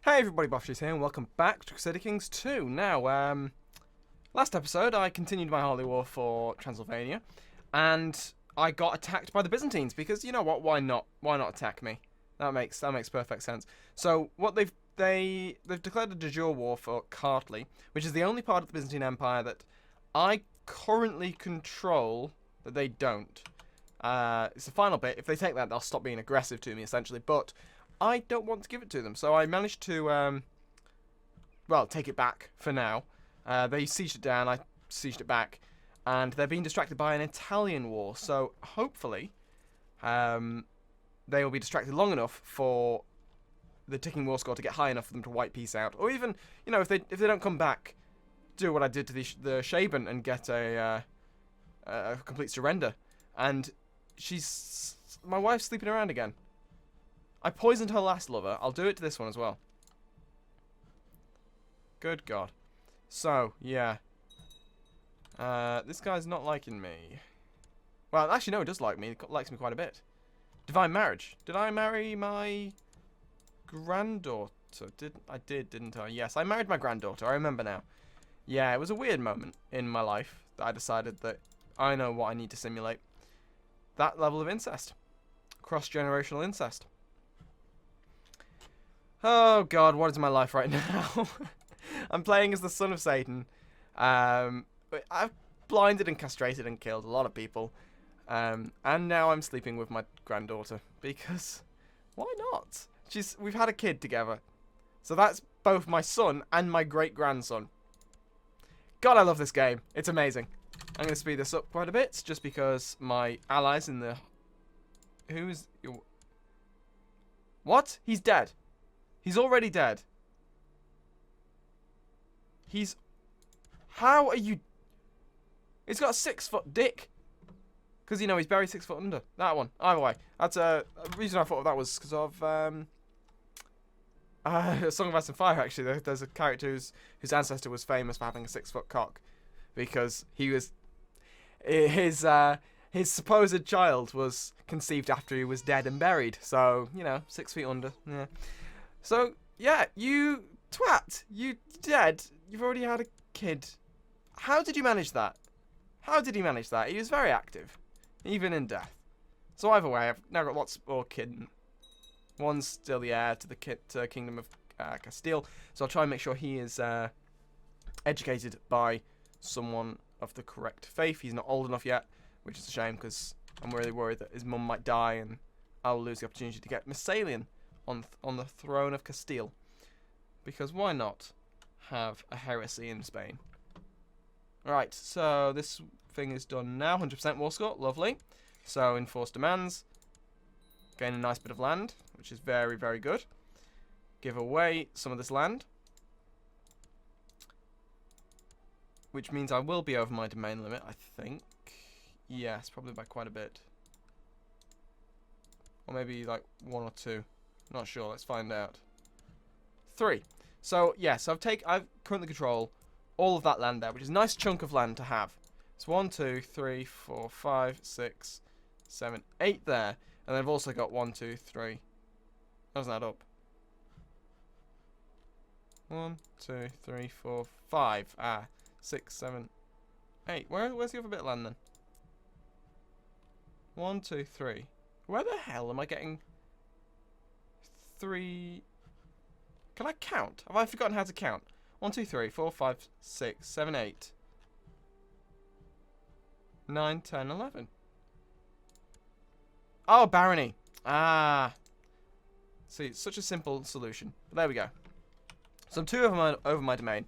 Hey everybody, Boffshes here, and welcome back to Crusader Kings 2. Now, last episode I continued my holy war for Transylvania, and I got attacked by the Byzantines because you know what? Why not? Why not attack me? That makes perfect sense. So what they've declared a de jure war for Kartli, which is the only part of the Byzantine Empire that I currently control that they don't. It's the final bit. If they take that, they'll stop being aggressive to me, essentially. But I don't want to give it to them, so I managed to, well, take it back for now. They sieged it down, I sieged it back, and they're being distracted by an Italian war. So hopefully, they will be distracted long enough for the ticking war score to get high enough for them to wipe peace out, or even, you know, if they don't come back, do what I did to the Shaban and get a complete surrender. And my wife's sleeping around again. I poisoned her last lover. I'll do it to this one as well. Good God. So, yeah. This guy's not liking me. Well, actually, no, he does like me. He likes me quite a bit. Divine marriage. Did I marry my granddaughter? I did, didn't I? Yes, I married my granddaughter. I remember now. Yeah, it was a weird moment in my life that I decided that I know what I need to simulate. That level of incest. Cross-generational incest. Oh God, what is my life right now? I'm playing as the son of Satan. I've blinded and castrated and killed a lot of people. And now I'm sleeping with my granddaughter. Because, why not? We've had a kid together. So that's both my son and my great-grandson. God, I love this game. It's amazing. I'm going to speed this up quite a bit, just because my allies in the... What? He's dead. He's already dead. How are you... He's got a 6-foot dick. Because, you know, he's buried 6 foot under. That one. Either way. That's the reason I thought of that was because of... A Song of Ice and Fire, actually. There's a character whose ancestor was famous for having a 6-foot cock. Because he was... His supposed child was conceived after he was dead and buried. So, you know, 6 feet under. Yeah. So, yeah, you twat. You dead. You've already had a kid. How did you manage that? How did he manage that? He was very active. Even in death. So either way, I've now got lots more kid. One's still the heir to the Kingdom of Castile. So I'll try and make sure he is educated by someone of the correct faith. He's not old enough yet, which is a shame because I'm really worried that his mum might die and I'll lose the opportunity to get Massalian on the throne of Castile. Because why not have a heresy in Spain? Alright, so this thing is done now. 100% war score, lovely. So enforce demands. Gain a nice bit of land, which is very, very good. Give away some of this land. Which means I will be over my domain limit, I think. Yes, probably by quite a bit. Or maybe like 1 or 2. Not sure, let's find out. 3. So, yes, I currently control all of that land there, which is a nice chunk of land to have. It's 1, 2, 3, 4, 5, 6, 7, 8 there. And then I've also got 1, 2, 3. That doesn't add up. 1, 2, 3, 4, 5. 6, 7, 8. Where's the other bit of land then? 1, 2, 3. Where the hell am I getting 3? Can I count? Have I forgotten how to count? 1, 2, 3, 4, 5, 6, 7, 8, 9, 10, 11. Oh, barony. See, it's such a simple solution. But there we go. So I'm 2 over my domain.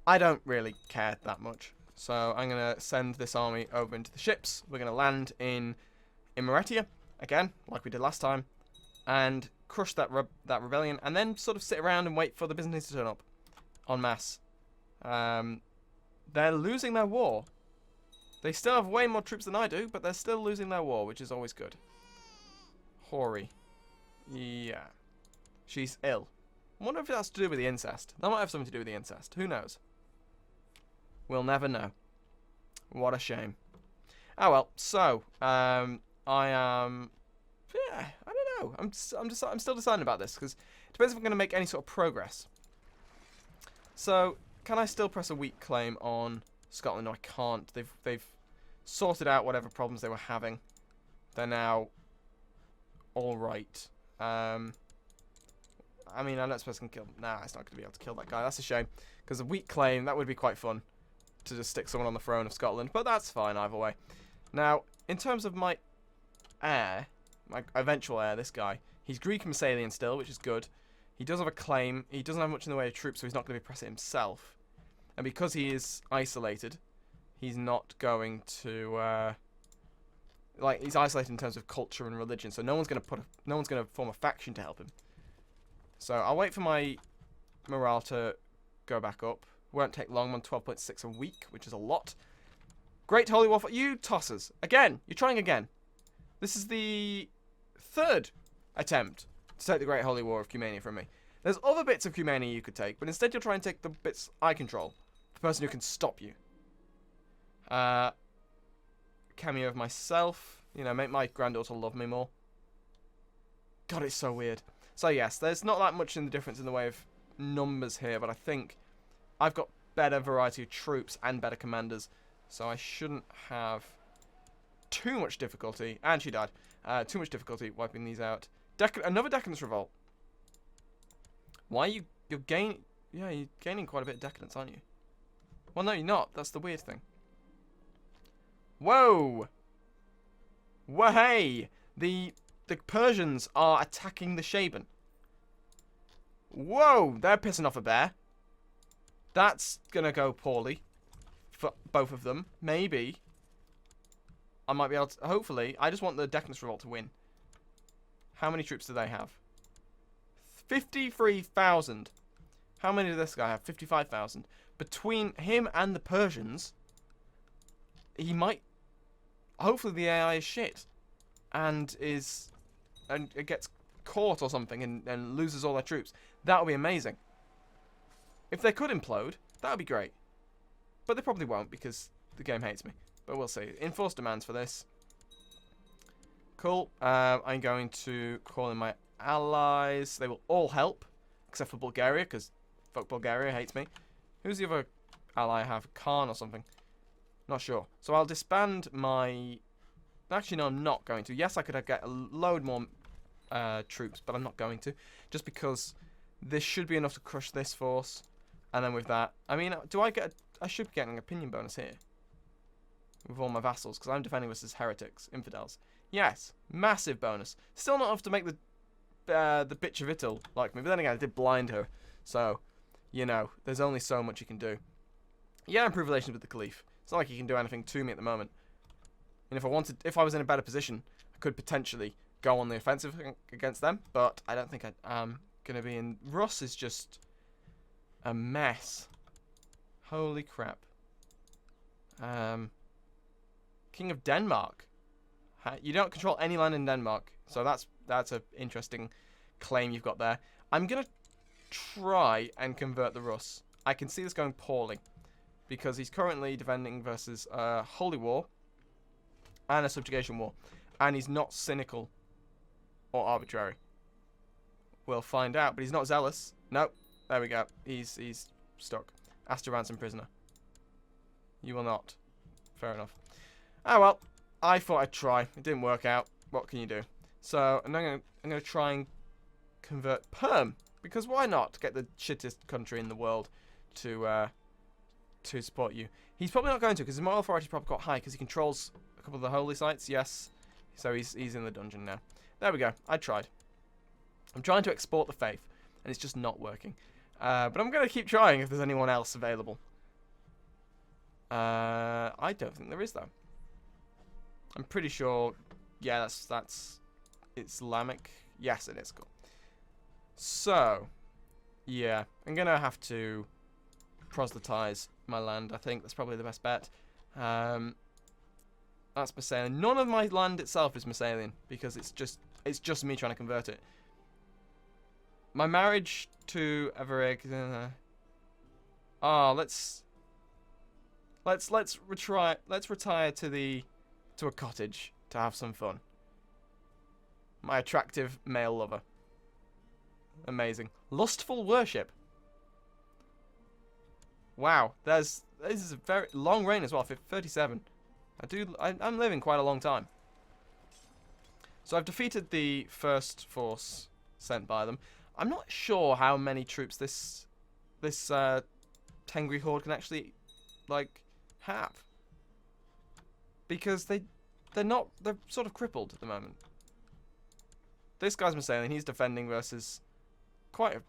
I don't really care that much. So I'm going to send this army over into the ships. We're going to land in Immeratia, again, like we did last time. And crush that rebellion. And then sort of sit around and wait for the Byzantines to turn up. En masse. They're losing their war. They still have way more troops than I do, but they're still losing their war, which is always good. Hoary. Yeah. She's ill. I wonder if that's to do with the incest. That might have something to do with the incest. Who knows? We'll never know. What a shame. Oh well, so, I am... Yeah, I don't know. I'm still deciding about this because it depends if I'm going to make any sort of progress. So, can I still press a weak claim on Scotland? No, I can't. They've sorted out whatever problems they were having. They're now all right. I mean, I don't suppose I can kill... Nah, it's not going to be able to kill that guy. That's a shame. Because a weak claim, that would be quite fun. To just stick someone on the throne of Scotland. But that's fine either way. Now, in terms of my heir, my eventual heir, this guy, he's Greek and Masalian still, which is good. He does have a claim. He doesn't have much in the way of troops, so he's not going to be pressing himself. And because he is isolated, he's not going to... he's isolated in terms of culture and religion, so no one's going to form a faction to help him. So I'll wait for my morale to go back up. Won't take long. I'm on 12.6 a week, which is a lot. Great Holy War. You tossers. Again. You're trying again. This is the third attempt to take the Great Holy War of Cumania from me. There's other bits of Cumania you could take, but instead you'll try and take the bits I control. The person who can stop you. Cameo of myself. You know, make my granddaughter love me more. God, it's so weird. So yes, there's not that much in the difference in the way of numbers here, but I think I've got better variety of troops and better commanders, so I shouldn't have too much difficulty. And she died. Too much difficulty wiping these out. Another Decadence Revolt. Why are you're gaining? Yeah, you're gaining quite a bit of decadence, aren't you? Well, no, you're not. That's the weird thing. Whoa! Whoa-hey! The Persians are attacking the Shaban. Whoa! They're pissing off a bear. That's gonna go poorly for both of them. Maybe I might be able to. Hopefully, I just want the Decadence Revolt to win. How many troops do they have? 53,000. How many does this guy have? 55,000. Between him and the Persians, he might. Hopefully, the AI is shit and it gets caught or something and loses all their troops. That would be amazing. If they could implode, that would be great. But they probably won't because the game hates me. But we'll see. Enforce demands for this. Cool. I'm going to call in my allies. They will all help, except for Bulgaria, because fuck Bulgaria hates me. Who's the other ally I have? Khan or something? Not sure. So I'll disband my... Actually, no, I'm not going to. Yes, I could get a load more troops, but I'm not going to. Just because this should be enough to crush this force. And then with that... I mean, do I get... I should be getting an opinion bonus here. With all my vassals, because I'm defending versus heretics, infidels. Yes, massive bonus. Still not enough to make the bitch of Ital like me. But then again, I did blind her. So, you know, there's only so much you can do. Yeah, improve relations with the Caliph. It's not like he can do anything to me at the moment. And if I was in a better position, I could potentially go on the offensive against them. But I don't think I'm going to be in... Rus is just a mess. Holy crap. King of Denmark. You don't control any land in Denmark. So that's an interesting claim you've got there. I'm going to try and convert the Rus. I can see this going poorly. Because he's currently defending versus a holy war and a subjugation war. And he's not cynical or arbitrary. We'll find out, but he's not zealous. Nope. There we go. He's stuck. Asked to ransom prisoner. You will not. Fair enough. Ah, well. I thought I'd try. It didn't work out. What can you do? So, I'm gonna try and convert Perm. Because why not? Get the shittest country in the world to support you. He's probably not going to, because his moral authority is probably quite high, because he controls a couple of the holy sites. Yes. So he's in the dungeon now. There we go. I tried. I'm trying to export the faith, and it's just not working. But I'm going to keep trying if there's anyone else available. I don't think there is, though. I'm pretty sure... Yeah, that's Islamic. Yes, it is. Cool. So, yeah. I'm going to have to proselytize my land. I think that's probably the best bet. That's Masalian. None of my land itself is Masalian, because it's just me trying to convert it. My marriage to Everegg. Let's retire to a cottage to have some fun. My attractive male lover. Amazing. Lustful worship. Wow, this is a very long reign as well. 37. I'm living quite a long time. So I've defeated the first force sent by them. I'm not sure how many troops this Tengri horde can actually have, because they're sort of crippled at the moment. This guy's Massalian, he's defending versus quite a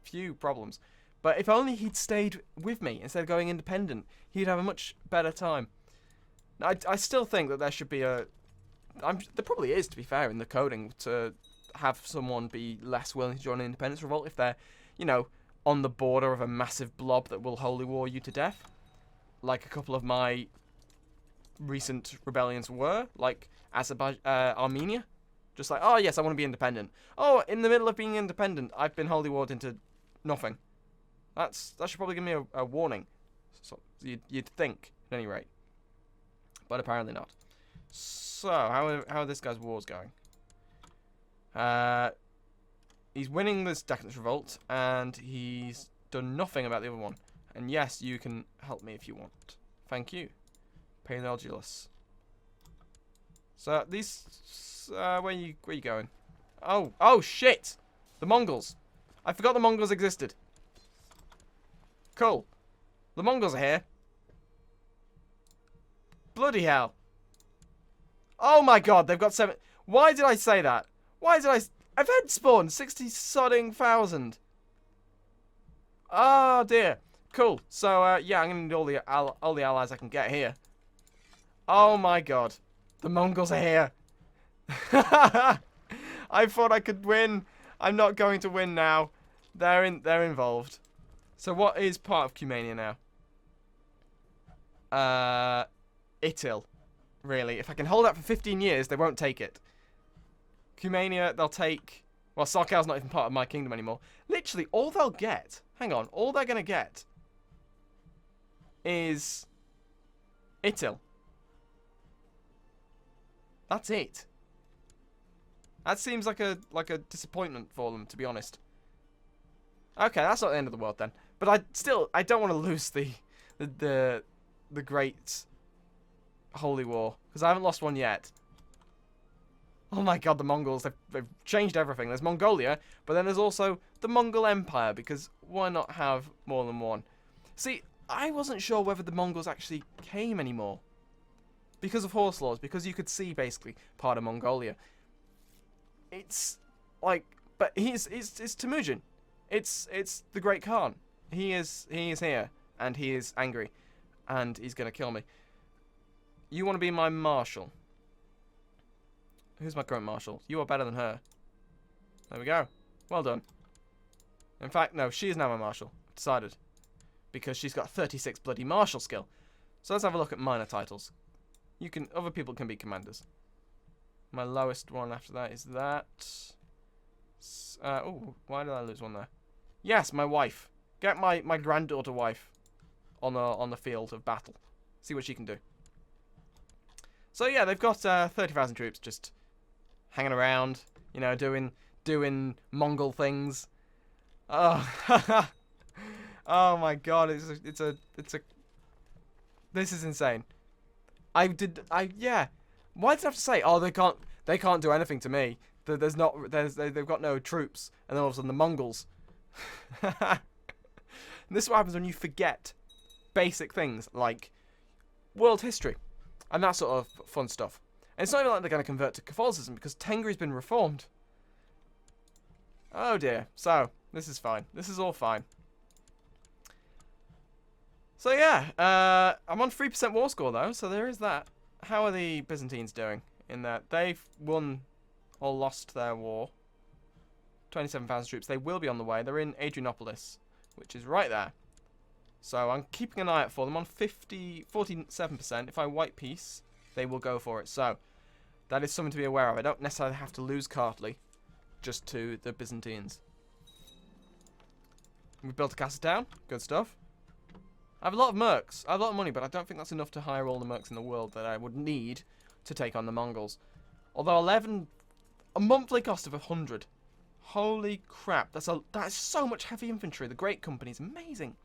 few problems. But if only he'd stayed with me instead of going independent, he'd have a much better time. I still think that there should be there probably is, to be fair, in the coding to have someone be less willing to join an independence revolt if they're, on the border of a massive blob that will holy war you to death. Like a couple of my recent rebellions were, like Armenia. Just like, oh yes, I want to be independent. Oh, in the middle of being independent, I've been holy warred into nothing. That should probably give me a warning. So you'd think, at any rate. But apparently not. So, how are this guy's wars going? He's winning this Decadence Revolt, and he's done nothing about the other one. And yes, you can help me if you want. Thank you. Paleologulus. So, these... where you going? Oh, shit! The Mongols. I forgot the Mongols existed. Cool. The Mongols are here. Bloody hell. Oh my god, they've got 7... Why did I say that? I've had spawn 60-sodding thousand. Oh dear. Cool. So, yeah, I'm going to need all the allies I can get here. Oh my god. The Mongols are here. I thought I could win. I'm not going to win now. They're involved. So what is part of Cumania now? Itil. Really. If I can hold out for 15 years, they won't take it. Cumania, they'll take... Well, Sarkal's not even part of my kingdom anymore. Literally, all they'll get... Hang on. All they're going to get is Itil. That's it. That seems like a disappointment for them, to be honest. Okay, that's not the end of the world then. But I don't want to lose the great holy war, because I haven't lost one yet. Oh my god, the Mongols, they've changed everything. There's Mongolia, but then there's also the Mongol Empire, because why not have more than one? See, I wasn't sure whether the Mongols actually came anymore. Because of horse laws, because you could see basically part of Mongolia. It's like, but it's Temujin. It's the Great Khan. He is here, and he is angry, and he's gonna kill me. You want to be my marshal? Who's my current marshal? You are better than her. There we go. Well done. In fact, no, she is now my marshal. Decided, because she's got 36 bloody martial skill. So let's have a look at minor titles. Other people can be commanders. My lowest one after that is that. Oh, why did I lose one there? Yes, my wife. Get my granddaughter wife on the field of battle. See what she can do. So yeah, they've got 30,000 troops just hanging around, doing Mongol things. Oh, oh my god, it's a. This is insane. Yeah. Why did I have to say? Oh, they can't do anything to me. They've got no troops, and then all of a sudden the Mongols. And this is what happens when you forget basic things like world history and that sort of fun stuff. And it's not even like they're going to convert to Catholicism, because Tengri's been reformed. Oh dear. So this is fine. This is all fine. So yeah, I'm on 3% war score though, so there is that. How are the Byzantines doing in that? They've won or lost their war. 27,000 troops. They will be on the way. They're in Adrianopolis, which is right there. So I'm keeping an eye out for them on 47%. If I white peace, they will go for it. So that is something to be aware of. I don't necessarily have to lose Kartli just to the Byzantines. We've built a castle town. Good stuff. I have a lot of mercs. I have a lot of money, but I don't think that's enough to hire all the mercs in the world that I would need to take on the Mongols. Although A monthly cost of 100. Holy crap. That is so much heavy infantry. The Great Company is amazing.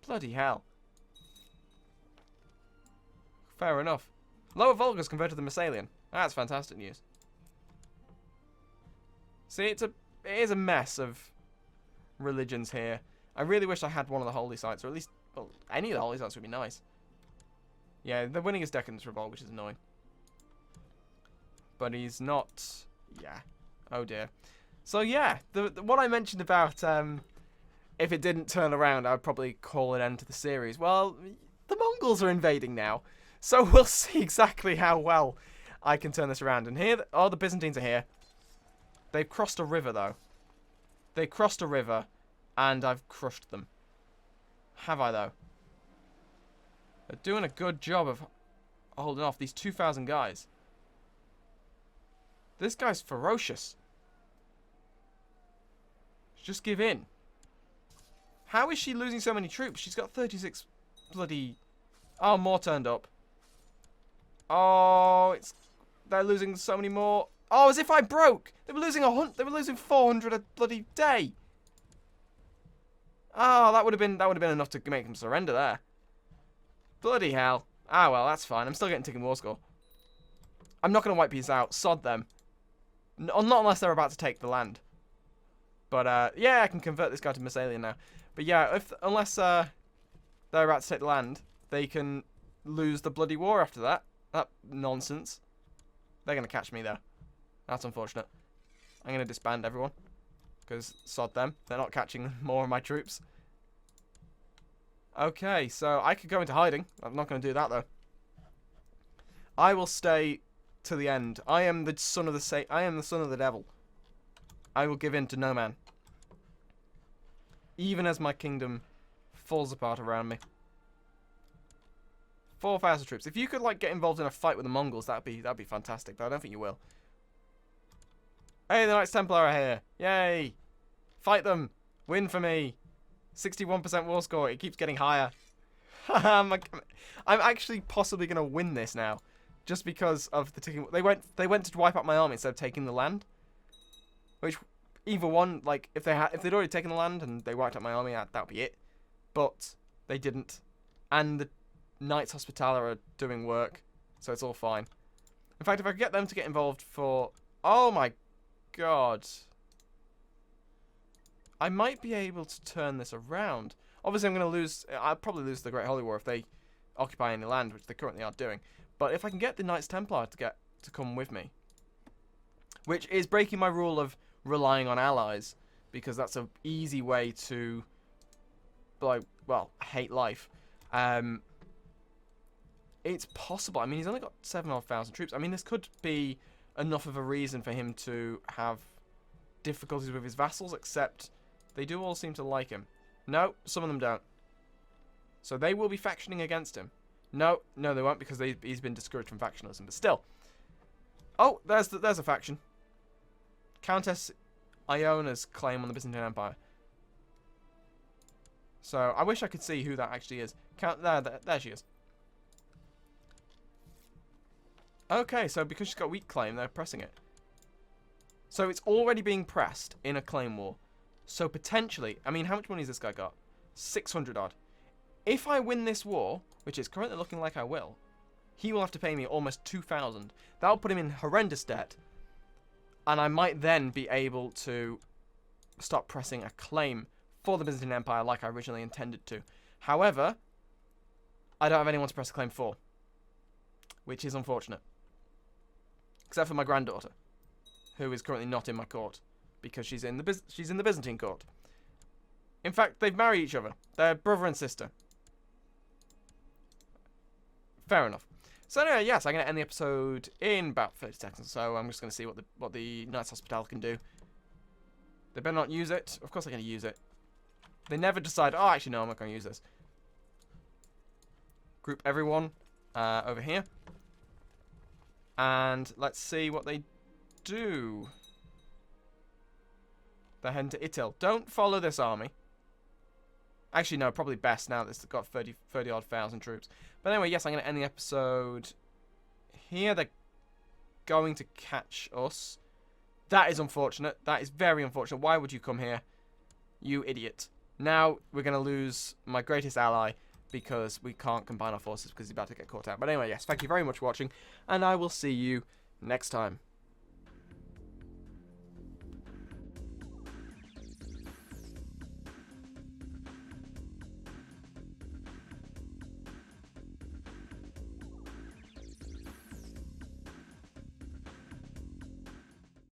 Bloody hell. Fair enough. Lower Volga's converted to the Massalian. That's fantastic news. See, it is a mess of religions here. I really wish I had one of the holy sites, or at least, well, any of the holy sites would be nice. Yeah, they're winning his Decadence Revolt, which is annoying. But he's not... Yeah. Oh dear. So yeah, what I mentioned about if it didn't turn around, I would probably call an end to the series. Well, the Mongols are invading now. So we'll see exactly how well I can turn this around. And here, oh, the Byzantines are here. They've crossed a river, though. They crossed a river, and I've crushed them. Have I, though? They're doing a good job of holding off these 2,000 guys. This guy's ferocious. Just give in. How is she losing so many troops? She's got 36 bloody... Oh, more turned up. Oh, they're losing so many more. Oh, as if I broke. They were losing 400 a bloody day. Oh, that would have been enough to make them surrender there. Bloody hell. Ah, well, that's fine. I'm still getting ticking war score. I'm not going to wipe these out. Sod them. Not unless they're about to take the land. But, yeah, I can convert this guy to Massalian now. But, yeah, unless they're about to take the land, they can lose the bloody war after that. That nonsense. They're going to catch me, though. That's unfortunate. I'm going to disband everyone. Because sod them. They're not catching more of my troops. Okay, so I could go into hiding. I'm not going to do that, though. I will stay to the end. I am the son of the devil. I will give in to no man. Even as my kingdom falls apart around me. 4,000 troops. If you could like get involved in a fight with the Mongols, that'd be fantastic. But I don't think you will. Hey, the Knights Templar are here! Yay! Fight them! Win for me! 61% war score. It keeps getting higher. I'm actually possibly going to win this now, just because of the ticking. They went to wipe out my army instead of taking the land. Which either one, like if they'd already taken the land and they wiped out my army, that'd be it. But they didn't, and the Knights Hospitaller are doing work, so it's all fine. In fact, if I could get them to get involved for... Oh my god. I might be able to turn this around. Obviously, I'm going to lose... I'll probably lose the Great Holy War if they occupy any land, which they currently are doing. But if I can get the Knights Templar to come with me, which is breaking my rule of relying on allies, because that's an easy way to, like, well, hate life. It's possible. I mean, he's only got 7,500 troops. I mean, this could be enough of a reason for him to have difficulties with his vassals, except they do all seem to like him. No, some of them don't. So they will be factioning against him. No, they won't, because he's been discouraged from factionalism. But still. Oh, there's a faction. Countess Iona's claim on the Byzantine Empire. So I wish I could see who that actually is. There she is. Okay, so because she's got weak claim, they're pressing it. So it's already being pressed in a claim war. So potentially, I mean, how much money has this guy got? 600 odd. If I win this war, which is currently looking like I will, he will have to pay me almost 2,000. That'll put him in horrendous debt. And I might then be able to start pressing a claim for the Byzantine Empire like I originally intended to. However, I don't have anyone to press a claim for, which is unfortunate. Except for my granddaughter, who is currently not in my court because she's in the Byzantine court. In fact, they've married each other. They're brother and sister. Fair enough. So anyway, yes, I'm going to end the episode in about 30 seconds. So I'm just going to see what the Knights Hospital can do. They better not use it. Of course they're going to use it. They never decide, oh, actually, no, I'm not going to use this. Group everyone over here. And let's see what they do. They're heading to Itil. Don't follow this army. Actually, no, probably best now that it's got 30 odd thousand troops. But anyway, yes, I'm going to end the episode here. They're going to catch us. That is unfortunate. That is very unfortunate. Why would you come here? You idiot. Now we're going to lose my greatest ally because we can't combine our forces because he's about to get caught out. But anyway, yes, thank you very much for watching, and I will see you next time.